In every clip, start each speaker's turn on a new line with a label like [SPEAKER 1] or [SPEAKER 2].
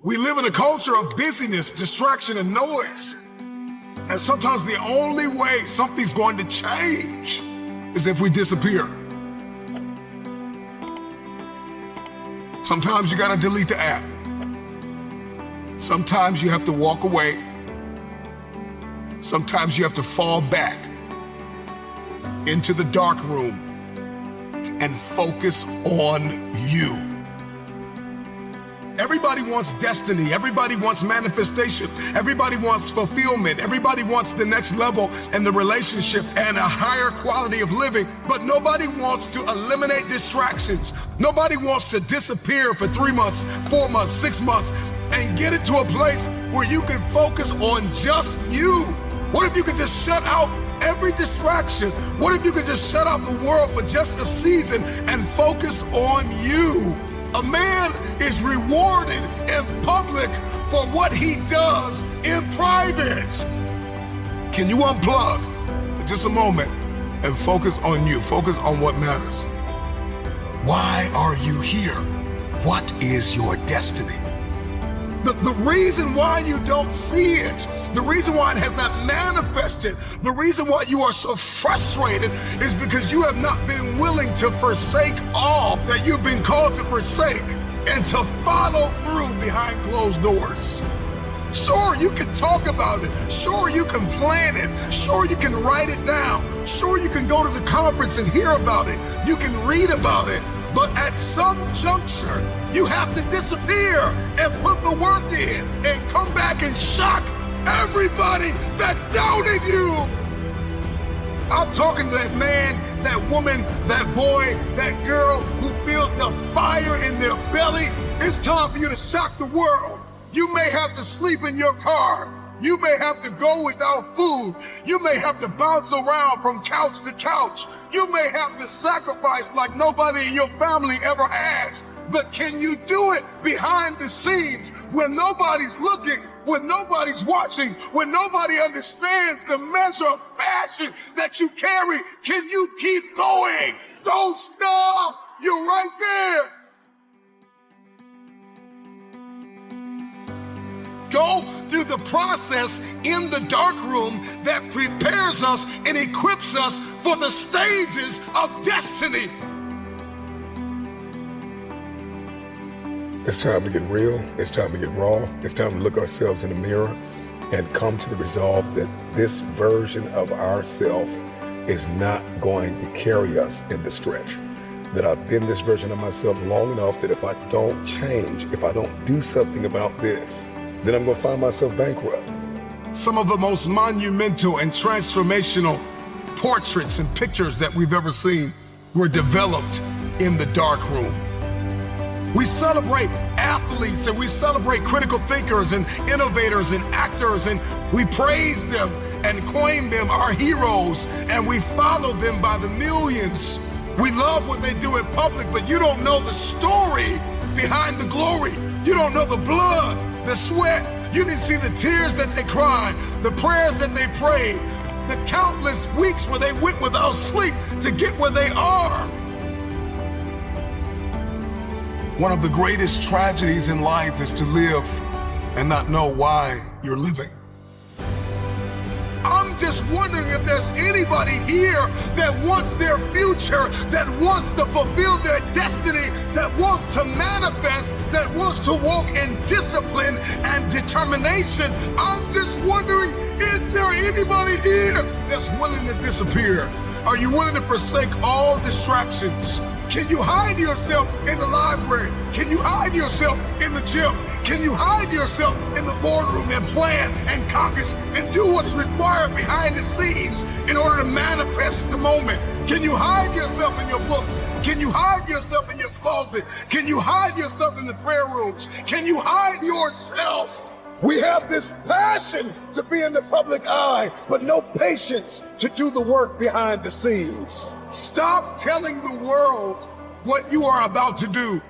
[SPEAKER 1] We live in a culture of busyness, distraction, and noise. And sometimes the only way something's going to change is if we disappear. Sometimes you gotta delete the app. Sometimes you have to walk away. Sometimes you have to fall back into the dark room and focus on you. Everybody wants destiny. Everybody wants manifestation. Everybody wants fulfillment. Everybody wants the next level in the relationship and a higher quality of living. But nobody wants to eliminate distractions. Nobody wants to disappear for 3 months, 4 months, 6 months, and get it to a place where you can focus on just you. What if you could just shut out every distraction? What if you could just shut out the world for just a season and focus on you? A man is rewarded in public for what he does in private. Can you unplug for just a moment and focus on you? Focus on what matters. Why are you here? What is your destiny? The reason why you don't see it, the reason why it has not manifested, the reason why you are so frustrated is because you have not been willing to forsake all that you've been called to forsake and to follow through behind closed doors. Sure, you can talk about it. Sure, you can plan it. Sure, you can write it down. Sure, you can go to the conference and hear about it. You can read about it. But at some juncture, you have to disappear and put the work in and come back and shock everybody that doubted you. I'm talking to that man, that woman, that boy, that girl who feels the fire in their belly. It's time for you to shock the world. You may have to sleep in your car. You may have to go without food. You may have to bounce around from couch to couch. You may have to sacrifice like nobody in your family ever has. But can you do it behind the scenes when nobody's looking, when nobody's watching, when nobody understands the measure of passion that you carry? Can you keep going? Don't stop. You're right there. Go through the process in the dark room that prepares us and equips us for the stages of destiny.
[SPEAKER 2] It's time to get real. It's time to get raw. It's time to look ourselves in the mirror and come to the resolve that this version of ourselves is not going to carry us in the stretch. That I've been this version of myself long enough that if I don't change, if I don't do something about this, then I'm going to find myself bankrupt.
[SPEAKER 1] Some of the most monumental and transformational portraits and pictures that we've ever seen were developed in the dark room. We celebrate athletes and we celebrate critical thinkers and innovators and actors, and we praise them and coin them our heroes, and we follow them by the millions. We love what they do in public, but you don't know the story behind the glory. You don't know the blood, the sweat. You didn't see the tears that they cried, the prayers that they prayed, the countless weeks where they went without sleep to get where they are. One of the greatest tragedies in life is to live and not know why you're living. I'm just wondering if there's anybody here that wants their future, that wants to fulfill their destiny, that wants to manifest, that wants to walk in discipline and determination. I'm just wondering, is there anybody here that's willing to disappear? Are you willing to forsake all distractions? Can you hide yourself in the library? Can you hide yourself in the gym? Can you hide yourself in the boardroom and plan and caucus and do what is required behind the scenes in order to manifest the moment? Can you hide yourself in your books? Can you hide yourself in your closet? Can you hide yourself in the prayer rooms? Can you hide yourself? We have this passion to be in the public eye, but no patience to do the work behind the scenes. Stop telling the world what you are about to do.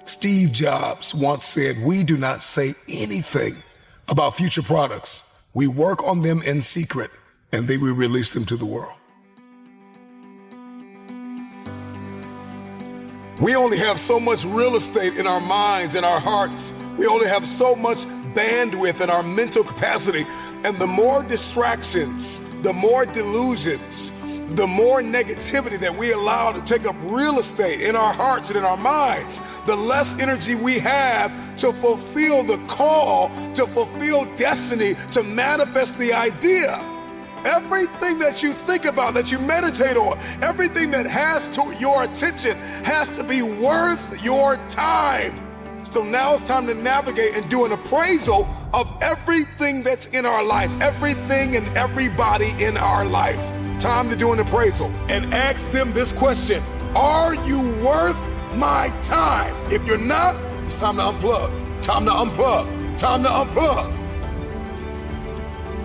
[SPEAKER 1] Steve Jobs once said, "We do not say anything about future products. We work on them in secret, and then we release them to the world."
[SPEAKER 2] We only have so much real estate in our minds and our hearts. We only have so much bandwidth in our mental capacity. And the more distractions, the more delusions, the more negativity that we allow to take up real estate in our hearts and in our minds, the less energy we have to fulfill the call, to fulfill destiny, to manifest the idea. Everything that you think about, that you meditate on, everything that has to your attention has to be worth your time. So now it's time to navigate and do an appraisal of everything that's in our life, everything and everybody in our life. Time to do an appraisal and ask them this question: are you worth my time? If you're not, it's time to unplug. Time to unplug. Time to unplug.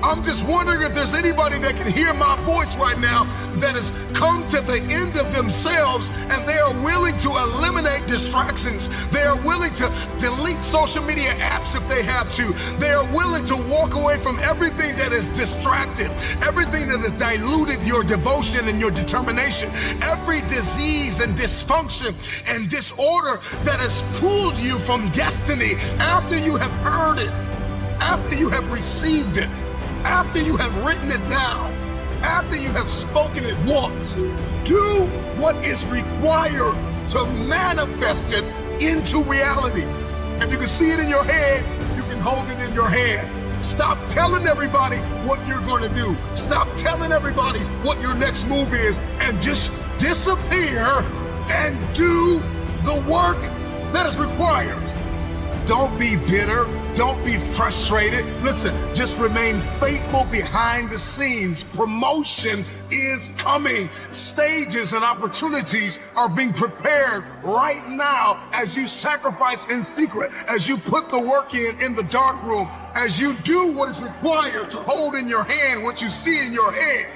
[SPEAKER 1] I'm just wondering if there's anybody that can hear my voice right now that has come to the end of themselves and they are willing to eliminate distractions. They are willing to delete social media apps if they have to. They are willing to walk away from everything that is distracted, everything that has diluted your devotion and your determination, every disease and dysfunction and disorder that has pulled you from destiny after you have heard it, after you have received it, after you have written it down, after you have spoken it once. Do what is required to manifest it into reality. If you can see it in your head, you can hold it in your hand. Stop telling everybody what you're going to do. Stop telling everybody what your next move is, and just disappear and do the work that is required. Don't be bitter. Don't be frustrated. Listen, just remain faithful behind the scenes. Promotion is coming. Stages and opportunities are being prepared right now as you sacrifice in secret, as you put the work in the dark room, as you do what is required to hold in your hand what you see in your head.